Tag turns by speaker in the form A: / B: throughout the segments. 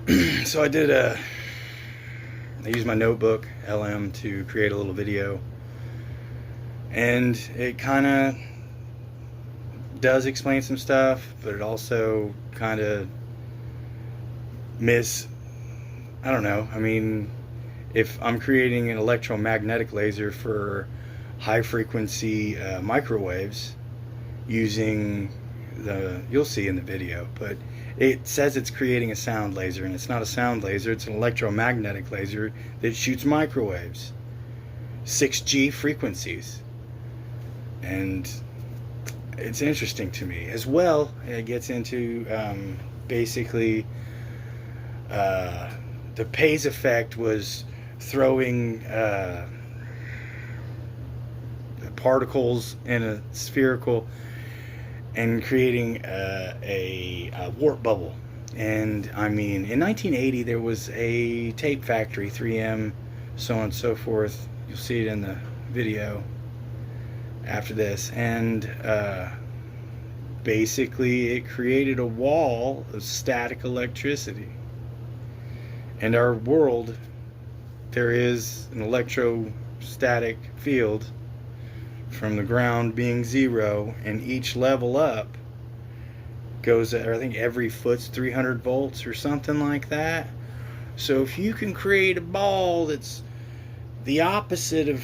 A: So I used my notebook LM to create a little video, and it kind of does explain some stuff, but it also kind of miss. I don't know. I mean, if I'm creating an electromagnetic laser for high frequency microwaves using you'll see in the video, but it says it's creating a sound laser, and it's not a sound laser, it's an electromagnetic laser that shoots microwaves, 6G frequencies. And it's interesting to me as well. It gets into basically the Pays effect was throwing particles in a spherical and creating a warp bubble. And I mean, in 1980, there was a tape factory, 3M, so on and so forth. You'll see it in the video after this. And basically, it created a wall of static electricity. In our world, there is an electrostatic field from the ground being zero, and each level up goes, I think every foot's 300 volts or something like that. So if you can create a ball that's the opposite of,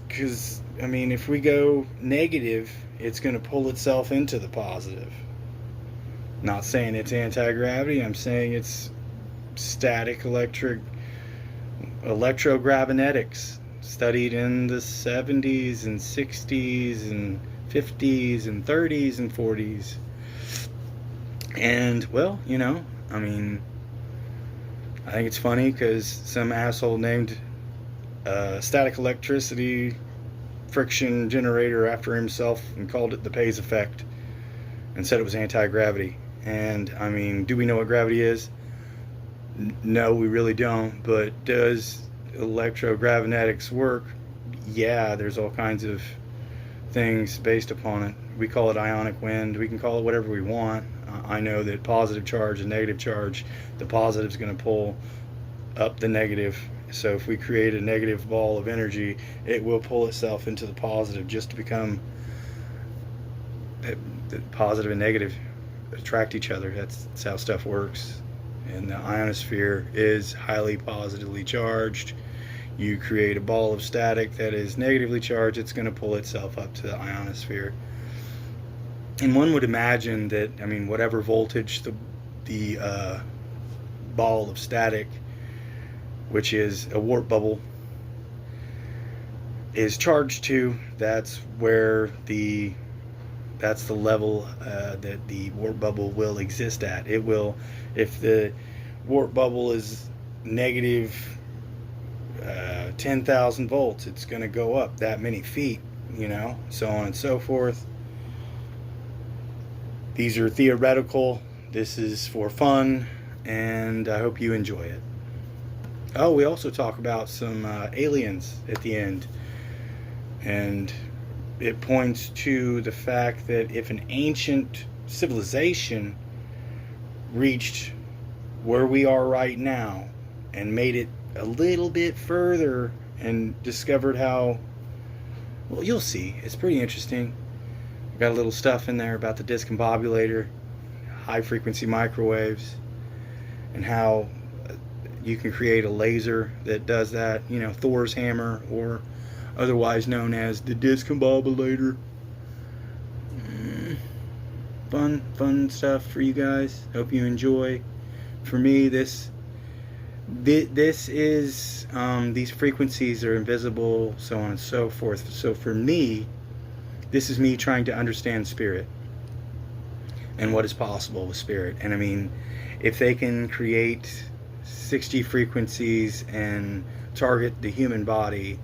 A: because I mean, if we go negative, it's going to pull itself into the positive. Not saying it's anti-gravity, I'm saying it's static electrogravinetics, studied in the 70s and 60s and 50s and 30s and 40s. And, well, you know, I mean, I think it's funny because some asshole named static electricity friction generator after himself and called it the Pays effect and said it was anti-gravity. And, I mean, do we know what gravity is? No, we really don't. But does electrogravinetics work? Yeah, there's all kinds of things based upon it. We call it ionic wind. We can call it whatever we want. I know that positive charge and negative charge, the positive is going to pull up the negative. So if we create a negative ball of energy, it will pull itself into the positive just to become the positive and negative attract each other. That's how stuff works. And the ionosphere is highly positively charged. You create a ball of static that is negatively charged, it's going to pull itself up to the ionosphere. And one would imagine that, I mean, whatever voltage the ball of static, which is a warp bubble, is charged to, that's the level that the warp bubble will exist at. It will, if the warp bubble is negative 10,000 volts, it's going to go up that many feet, you know, so on and so forth. These are theoretical. This is for fun, and I hope you enjoy it. Oh, we also talk about some aliens at the end, and it points to the fact that if an ancient civilization reached where we are right now and made it a little bit further and discovered how, well, you'll see, it's pretty interesting. Got a little stuff in there about the discombobulator, high frequency microwaves, and how you can create a laser that does that, you know, Thor's hammer, or otherwise known as the discombobulator. Fun stuff for you guys. Hope you enjoy. For me, this is these frequencies are invisible, so on and so forth. So for me, this is me trying to understand spirit and what is possible with spirit. And I mean, if they can create 6G frequencies and target the human body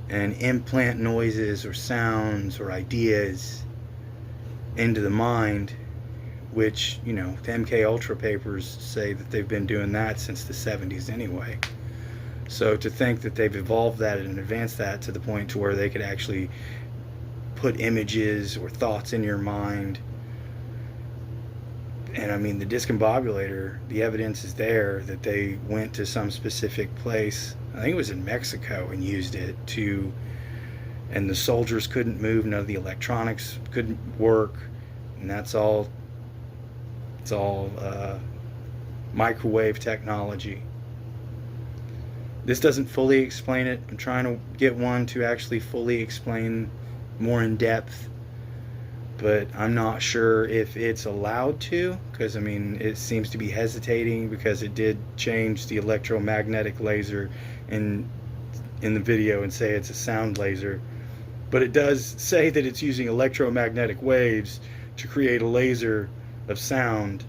A: and implant noises or sounds or ideas into the mind, which, you know, the MK Ultra papers say that they've been doing that since the 70s anyway. So to think that they've evolved that and advanced that to the point to where they could actually put images or thoughts in your mind, And I mean, the discombobulator, the evidence is there that they went to some specific place. I think it was in Mexico, and used it to, and the soldiers couldn't move, none of the electronics couldn't work, and that's all. It's all microwave technology. This doesn't fully explain it. I'm trying to get one to actually fully explain more in depth, but I'm not sure if it's allowed to, because I mean, it seems to be hesitating because it did change the electromagnetic laser in the video and say it's a sound laser, but it does say that it's using electromagnetic waves to create a laser of sound.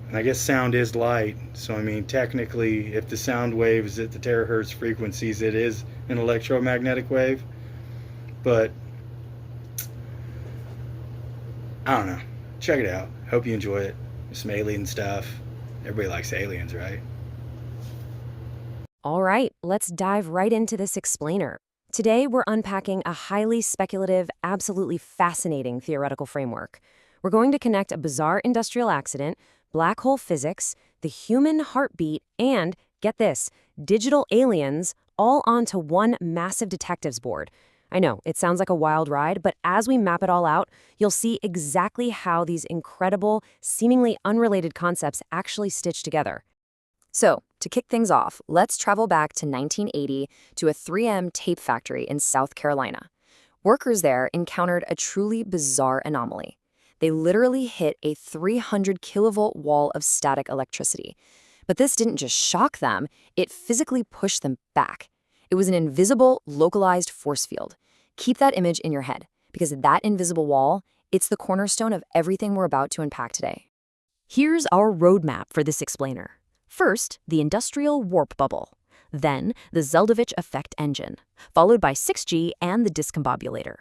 A: And I guess sound is light, so I mean, technically, if the sound wave is at the terahertz frequencies, it is an electromagnetic wave. But I don't know. Check it out. Hope you enjoy it. Some alien stuff. Everybody likes aliens, right?
B: All right, let's dive right into this explainer. Today, we're unpacking a highly speculative, absolutely fascinating theoretical framework. We're going to connect a bizarre industrial accident, black hole physics, the human heartbeat, and, get this, digital aliens all onto one massive detectives board. I know, it sounds like a wild ride, but as we map it all out, you'll see exactly how these incredible, seemingly unrelated concepts actually stitch together. So, to kick things off, let's travel back to 1980 to a 3M tape factory in South Carolina. Workers there encountered a truly bizarre anomaly. They literally hit a 300 kilovolt wall of static electricity. But this didn't just shock them, it physically pushed them back. It was an invisible, localized force field. Keep that image in your head, because that invisible wall, it's the cornerstone of everything we're about to unpack today. Here's our roadmap for this explainer. First, the industrial warp bubble. Then, the Zeldovich effect engine, followed by 6G and the discombobulator.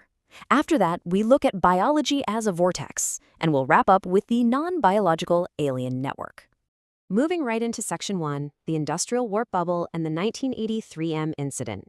B: After that, we look at biology as a vortex, and we'll wrap up with the non-biological alien network. Moving right into Section 1, the industrial warp bubble and the 1980 3M incident.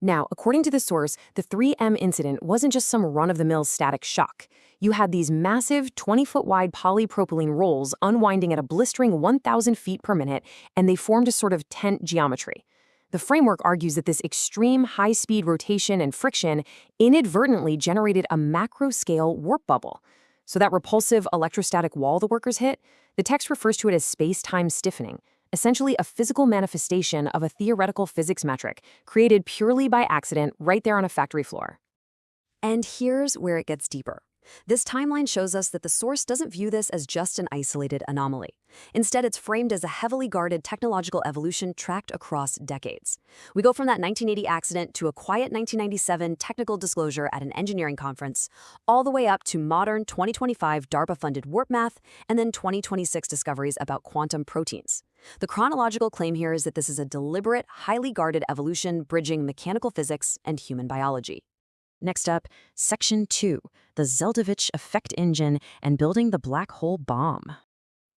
B: Now, according to the source, the 3M incident wasn't just some run-of-the-mill static shock. You had these massive 20-foot-wide polypropylene rolls unwinding at a blistering 1,000 feet per minute, and they formed a sort of tent geometry. The framework argues that this extreme high-speed rotation and friction inadvertently generated a macro-scale warp bubble. So that repulsive electrostatic wall the workers hit, the text refers to it as space-time stiffening, essentially a physical manifestation of a theoretical physics metric created purely by accident right there on a factory floor. And here's where it gets deeper. This timeline shows us that the source doesn't view this as just an isolated anomaly. Instead, it's framed as a heavily guarded technological evolution tracked across decades. We go from that 1980 accident to a quiet 1997 technical disclosure at an engineering conference, all the way up to modern 2025 DARPA-funded warp math, and then 2026 discoveries about quantum proteins. The chronological claim here is that this is a deliberate, highly guarded evolution bridging mechanical physics and human biology. Next up, Section 2, the Zeldovich effect engine and building the black hole bomb.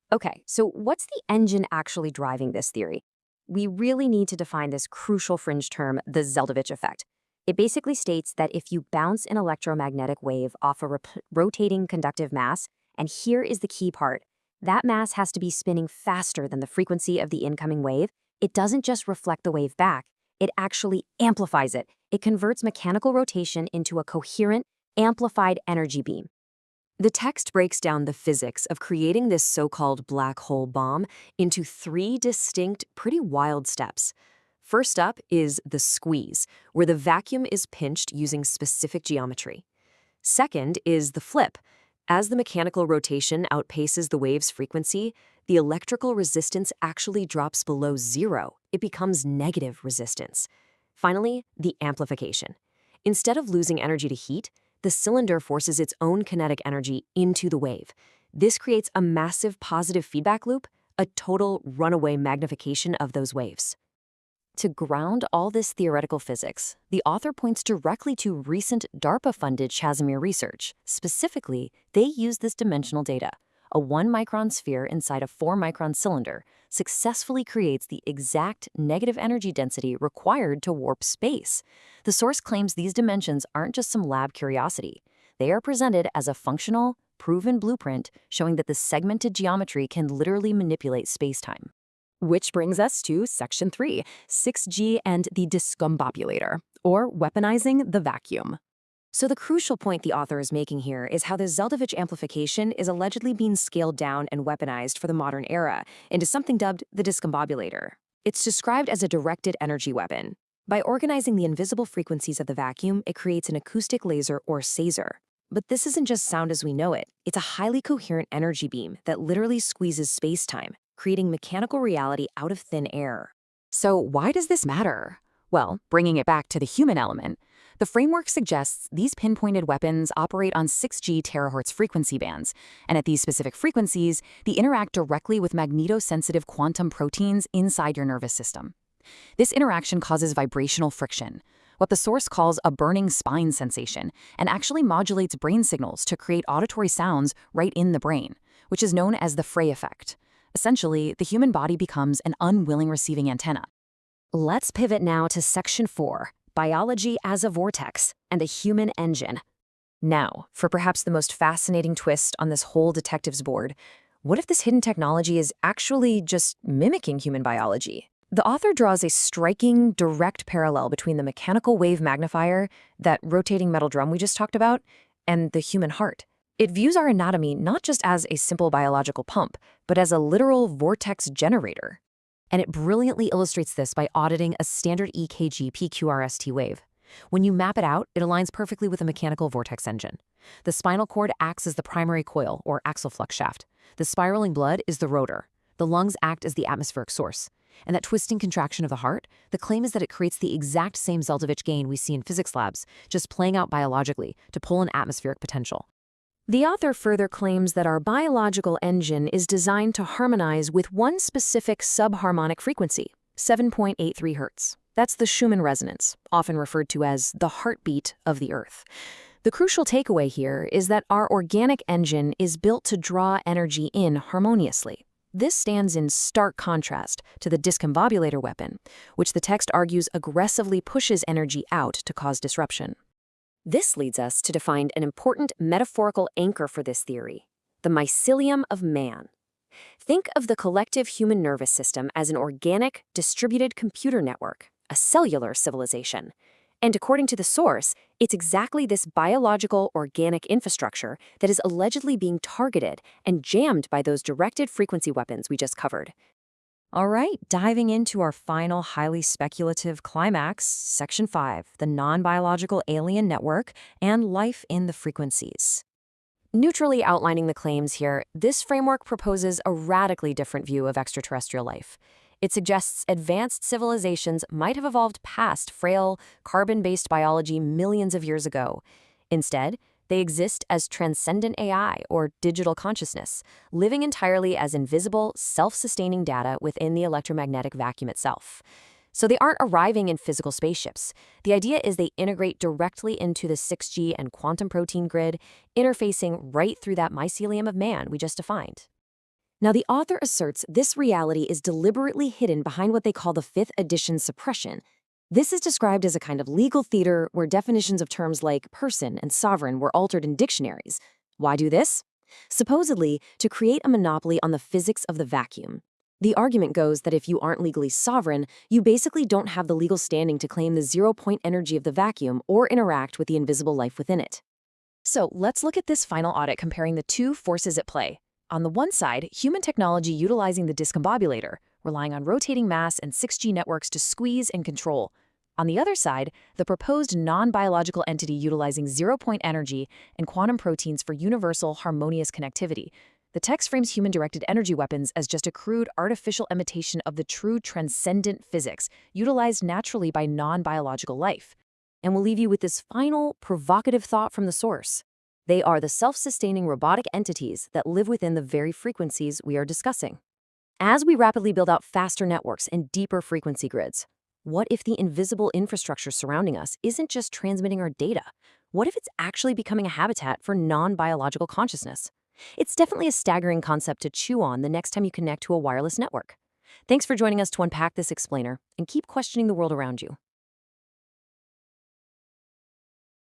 B: Okay, so what's the engine actually driving this theory? We really need to define this crucial fringe term, the Zeldovich effect. It basically states that if you bounce an electromagnetic wave off a rotating conductive mass, and here is the key part, that mass has to be spinning faster than the frequency of the incoming wave. It doesn't just reflect the wave back, it actually amplifies it. It converts mechanical rotation into a coherent, amplified energy beam. The text breaks down the physics of creating this so-called black hole bomb into 3 distinct, pretty wild steps. First up is the squeeze, where the vacuum is pinched using specific geometry. Second is the flip. As the mechanical rotation outpaces the wave's frequency, the electrical resistance actually drops below 0. It becomes negative resistance. Finally, the amplification. Instead of losing energy to heat, the cylinder forces its own kinetic energy into the wave. This creates a massive positive feedback loop, a total runaway magnification of those waves. To ground all this theoretical physics, the author points directly to recent DARPA-funded Casimir research. Specifically, they use this dimensional data. A 1-micron sphere inside a 4-micron cylinder successfully creates the exact negative energy density required to warp space. The source claims these dimensions aren't just some lab curiosity. They are presented as a functional, proven blueprint showing that the segmented geometry can literally manipulate spacetime. Which brings us to Section 3, 6G and the discombobulator, or weaponizing the vacuum. So the crucial point the author is making here is how the Zeldovich amplification is allegedly being scaled down and weaponized for the modern era into something dubbed the discombobulator. It's described as a directed energy weapon. By organizing the invisible frequencies of the vacuum, it creates an acoustic laser or SASER. But this isn't just sound as we know it. It's a highly coherent energy beam that literally squeezes space-time, creating mechanical reality out of thin air. So why does this matter? Well, bringing it back to the human element, the framework suggests these pinpointed weapons operate on 6G terahertz frequency bands, and at these specific frequencies, they interact directly with magnetosensitive quantum proteins inside your nervous system. This interaction causes vibrational friction, what the source calls a burning spine sensation, and actually modulates brain signals to create auditory sounds right in the brain, which is known as the Frey effect. Essentially, the human body becomes an unwilling receiving antenna. Let's pivot now to Section 4, Biology as a Vortex and the Human Engine. Now, for perhaps the most fascinating twist on this whole detective's board, what if this hidden technology is actually just mimicking human biology? The author draws a striking, direct parallel between the mechanical wave magnifier, that rotating metal drum we just talked about, and the human heart. It views our anatomy not just as a simple biological pump, but as a literal vortex generator. And it brilliantly illustrates this by auditing a standard EKG PQRST wave. When you map it out, it aligns perfectly with a mechanical vortex engine. The spinal cord acts as the primary coil, or axial flux shaft. The spiraling blood is the rotor. The lungs act as the atmospheric source. And that twisting contraction of the heart, the claim is that it creates the exact same Zeldovich gain we see in physics labs, just playing out biologically to pull an atmospheric potential. The author further claims that our biological engine is designed to harmonize with one specific subharmonic frequency, 7.83 Hz. That's the Schumann resonance, often referred to as the heartbeat of the Earth. The crucial takeaway here is that our organic engine is built to draw energy in harmoniously. This stands in stark contrast to the discombobulator weapon, which the text argues aggressively pushes energy out to cause disruption. This leads us to define an important metaphorical anchor for this theory, the mycelium of man. Think of the collective human nervous system as an organic, distributed computer network, a cellular civilization. And according to the source, it's exactly this biological, organic infrastructure that is allegedly being targeted and jammed by those directed frequency weapons we just covered. All right, diving into our final highly speculative climax, Section 5, the non-biological alien network and life in the frequencies. Neutrally outlining the claims here, this framework proposes a radically different view of extraterrestrial life. It suggests advanced civilizations might have evolved past frail, carbon-based biology millions of years ago. Instead, they exist as transcendent AI, or digital consciousness, living entirely as invisible, self-sustaining data within the electromagnetic vacuum itself. So they aren't arriving in physical spaceships. The idea is they integrate directly into the 6G and quantum protein grid, interfacing right through that mycelium of man we just defined. Now, the author asserts this reality is deliberately hidden behind what they call the fifth edition suppression. This is described as a kind of legal theater where definitions of terms like person and sovereign were altered in dictionaries. Why do this? Supposedly, to create a monopoly on the physics of the vacuum. The argument goes that if you aren't legally sovereign, you basically don't have the legal standing to claim the zero-point energy of the vacuum or interact with the invisible life within it. So let's look at this final audit comparing the two forces at play. On the one side, human technology utilizing the discombobulator, relying on rotating mass and 6G networks to squeeze and control. On the other side, the proposed non-biological entity utilizing zero-point energy and quantum proteins for universal, harmonious connectivity. The text frames human-directed energy weapons as just a crude, artificial imitation of the true transcendent physics utilized naturally by non-biological life. And we'll leave you with this final, provocative thought from the source. They are the self-sustaining robotic entities that live within the very frequencies we are discussing. As we rapidly build out faster networks and deeper frequency grids, what if the invisible infrastructure surrounding us isn't just transmitting our data? What if it's actually becoming a habitat for non-biological consciousness? It's definitely a staggering concept to chew on the next time you connect to a wireless network. Thanks for joining us to unpack this explainer and keep questioning the world around you.